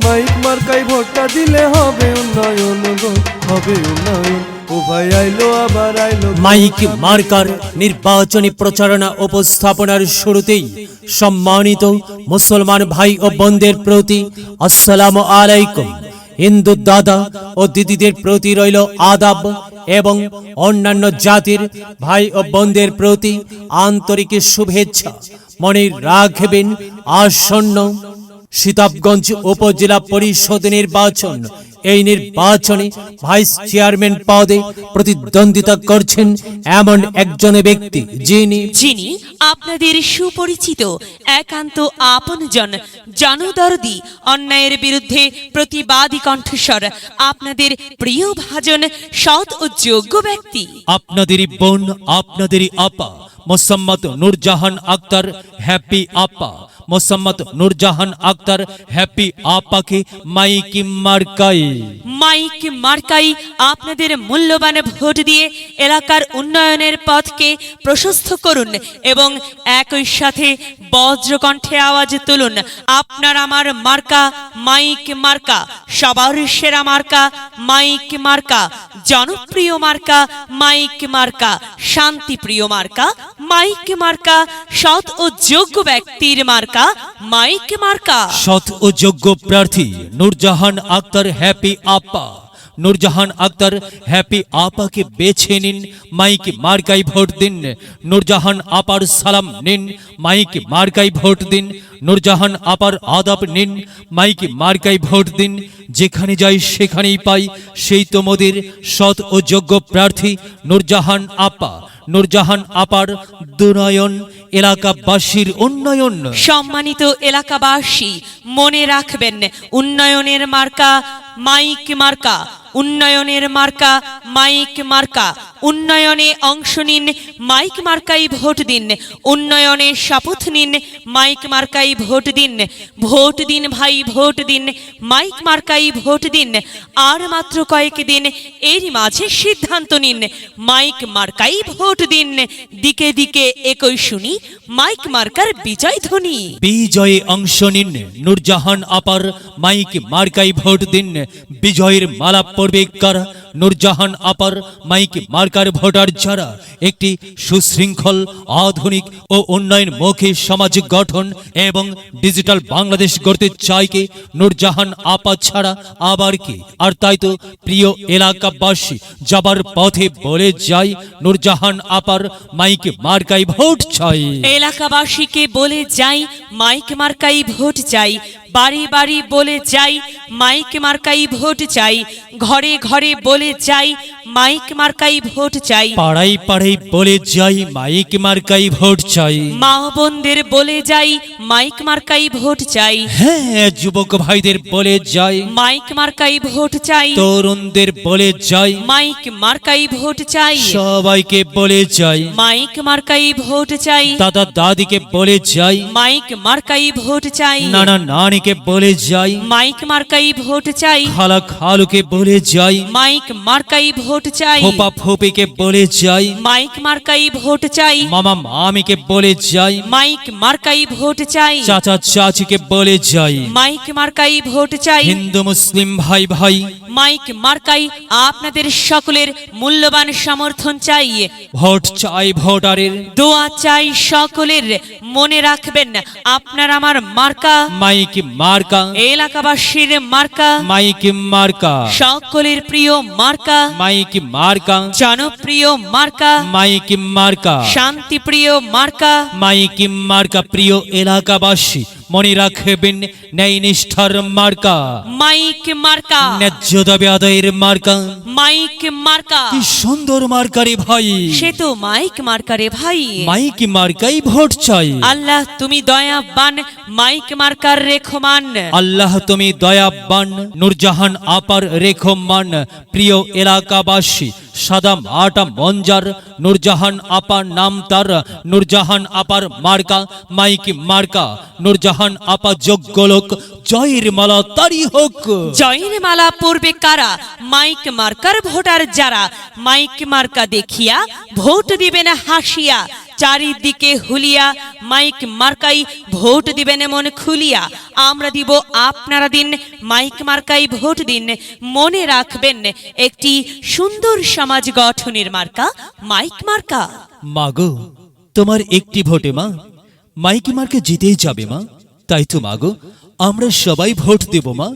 Mic মার্কাই ভোটটা দিলে হবে উন্নয়ন গো, হবে উন্নয়ন। ও ভাই আইলো আবার আইলো। মাইক মার্কার নির্বাচনী প্রচারণা উপস্থাপনার শুরুতেই সম্মানিত মুসলমান ভাই ও বোনদের প্রতি আসসালামু আলাইকুম। হিন্দু দাদা ও দিদিদের প্রতি রইল আদাব এবং অন্যান্য জাতির ভাই ও বোনদের প্রতি আন্তরিক শুভেচ্ছা। মনে রাখবেন, আসন্ন সীতাবগঞ্জ উপজেলা পরিষদ নির্বাচন, এই নির্বাচনে ভাইস চেয়ারম্যান পদে প্রতিদ্বন্দ্বিতা করছেন এমন একজন ব্যক্তি যিনি আপনাদের সুপরিচিত একান্ত আপনজন, জনদরদি, অন্যায়ের বিরুদ্ধে প্রতিবাদী কণ্ঠস্বর, আপনাদের প্রিয় ভাজন, সৎ ও যোগ্য ব্যক্তি, আপনাদেরই বোন, আপনাদেরই আপা মোসাম্মদ নূরজাহান আক্তার হ্যাপি আপা। মোসাম্মদ নূরজাহান আক্তার হ্যাপি আপাকে মাইক মার্কাই আপনাদের মূল্যবান ভোট দিয়ে এলাকার উন্নয়নের পথকে প্রশস্ত করুন এবং একই সাথে বজ্রকণ্ঠে আওয়াজ তুলুন, আপনার আমার মার্কা মাইক মার্কা, সবার সেরা মার্কা মাইক মার্কা, জনপ্রিয় মার্কা মাইক মার্কা, শান্তিপ্রিয় মার্কা মাইক মার্কা, সৎ ও যোগ্য ব্যক্তির মার্কা মাইক মার্কা। সৎ ও যোগ্য প্রার্থী নূরজাহান আক্তার হ্যাপি আপা। নূরজাহান আক্তার হ্যাপি আপাকে বেছে নিন, মাইক মার্কাই ভোট দিন। নূরজাহান আপার সালাম নিন, মাইক মার্কাই ভোট দিন। নূরজাহান আপার আদাব নিন, মাইক মার্কাই ভোট দিন। যেখানে যাই সেখানেই পাই সেই তো মোদের সৎ ও যোগ্য প্রার্থী নূরজাহান আপা। নূরজাহান আপার দুনয়ন, এলাকাবাসীর উন্নয়ন। সম্মানিত এলাকাবাসী, মনে রাখবেন, উন্নয়নের মার্কা মাইক মার্কা, উন্নয়নের মার্কা মাইক মার্কা। উন্নয়নে অংশ নিন, মাইক মার্কাই ভোট দিন। উন্নয়নে শপথ নিন, মাইক মার্কাই ভোট দিন। ভোট দিন ভাই, ভোট দিন, মাইক মার্কাই ভোট দিন। আর মাত্র কয়েক দিন, এর মাঝে সিদ্ধান্ত নিন, মাইক মার্কাই ভোট দিন। দিকে দিকে একই শুনি মাইক মার্কার বিজয় ধ্বনি। বিজয়ে অংশ নিন, নূরজাহান আপার মাইক মার্কাই ভোট দিন। বিজয়ের মালা পড়বে কারা? নূরজাহান আপার মাইক মার্কার ভোটার যারা একটি সুশৃঙ্খল, আধুনিক ও উন্নয়নমুখী সমাজ গঠন এবং ডিজিটাল বাংলাদেশ গড়তে চায় কে? নূরজাহান আপা ছাড়া আবার কি? আর তাই তো প্রিয় এলাকাবাসী, যাবার পথে বলে যাই, নূরজাহান আপার মাইক মার্কাই ভোট চাই। এলাকাবাসীকে বলে যাই, মাইক মার্কাই ভোট চাই। বাড়ি বাড়ি বলে যাই, মাইক মার্কাই ভোট চাই। ঘরে ঘরে বলে যাই, মাইক মার্কাই ভোট চাই। পাড়াই পাড়াই বলে যাই, মাইক মার্কাই ভোট চাই। মা বোনদের বলে যাই, মাইক মার্কাই ভোট চাই। হ্যাঁ, যুবক ভাইদের বলে যাই, মাইক মার্কাই ভোট চাই। তরুণদের বলে যাই, মাইক মার্কাই ভোট চাই। সবাইকে বলে যাই, মাইক মার্কাই ভোট চাই। দাদা দাদিকে বলে যাই, মাইক মার্কাই ভোট চাই। নানা নানিকে বলে যাই, মাইক মার্কাই ভোট চাই। খালা খালুকে বলে যাই, মাইক মার্কাই ভোট চাই। ফোপা ফোপিকে বলে যাই, মাইক মার্কাই ভোট চাই। মামা মামিকে বলে যাই, মাইক মার্কাই ভোট চাই। চাচা চাচিকে বলে যাই, মাইক মার্কাই ভোট চাই। হিন্দু মুসলিম ভাই ভাই, মাইক মার্কাই আপনাদের সকলের মূল্যবান সমর্থন চাই। ভোট চাই ভোটারের, দোয়া চাই সকলের। মনে রাখবেন, আপনার আমার মার্কা মাইক মার্কা, এলাকাবাসীর মার্কা, মাইক মার্কা, সকলের প্রিয় মার্কা, মাইক মার্কা, জনপ্রিয় মার্কা, মাইক মার্কা, শান্তিপ্রিয় মার্কা, মাইক মার্কা। প্রিয় এলাকাবাসী, মনে রাখবেন, ন্যায় নিষ্ঠার মার্কা, মাইক মার্কা, ন্যায্য দাবি আদায়ের মার্কা। মাইক মার্কা। কি সুন্দর মার্কারে ভাই, সে তো মাইক মার্কারে ভাই। মাইক মার্কাই ভোট চাই। আল্লাহ তুমি দয়াবান, মাইক মার্কার রেখমান। আল্লাহ তুমি দয়াবান, নূরজাহান আপার রেখমান। প্রিয় এলাকাবাসী, সাদা আটা মঞ্জার নূরজাহান আপার নাম তার। নূরজাহান আপার মার্কা মাইক মার্কা। নূরজাহান আপা যোগ্য লোক, জয়ের মালা তারি হোক। জয়ের মালা পড়বে কারা? মাইক মার্কার ভোটার যারা। মাইক মার্কা দেখিয়া ভোট দিবেন হাসিয়া। চারিদিকে হুলিয়া মাইক মার্কাই ভোট দিবেন মন খুলিয়া আমরা দিব আপনারা দিন মাইক মার্কাই ভোট দিন মনে রাখবেন একটি সুন্দর সমাজ গঠনের মার্কা মাইক মার্কা মাগো তোমার একটি ভোটে মা মাইক মার্কে জিতেই যাবে মা তাই তো মাগো আমরা সবাই ভোট দেব মা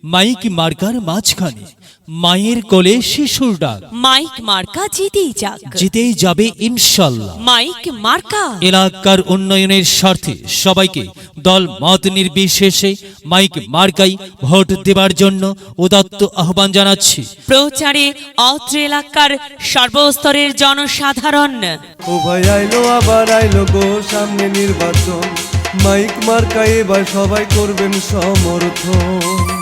মাইক মার্কার মাঝখানে মায়ের কোলে শিশুর ডাক মাইক মার্কা জিতেই যাক জিতেই যাবে ইনশাল্লাহ মাইক মার্কা এলাকার উন্নয়নের স্বার্থে সবাইকে দল মত নির্বিশেষে মাইক মার্কাই ভোট দেবার জন্য উদাত্ত আহ্বান জানাচ্ছি প্রচারে অত্র এলাকার সর্বস্তরের জনসাধারণ ও ভাই আইলো আবার আইলো গো সামনে নির্বাচন মাইক মার্কা এবার সবাই করবেন সমর্থন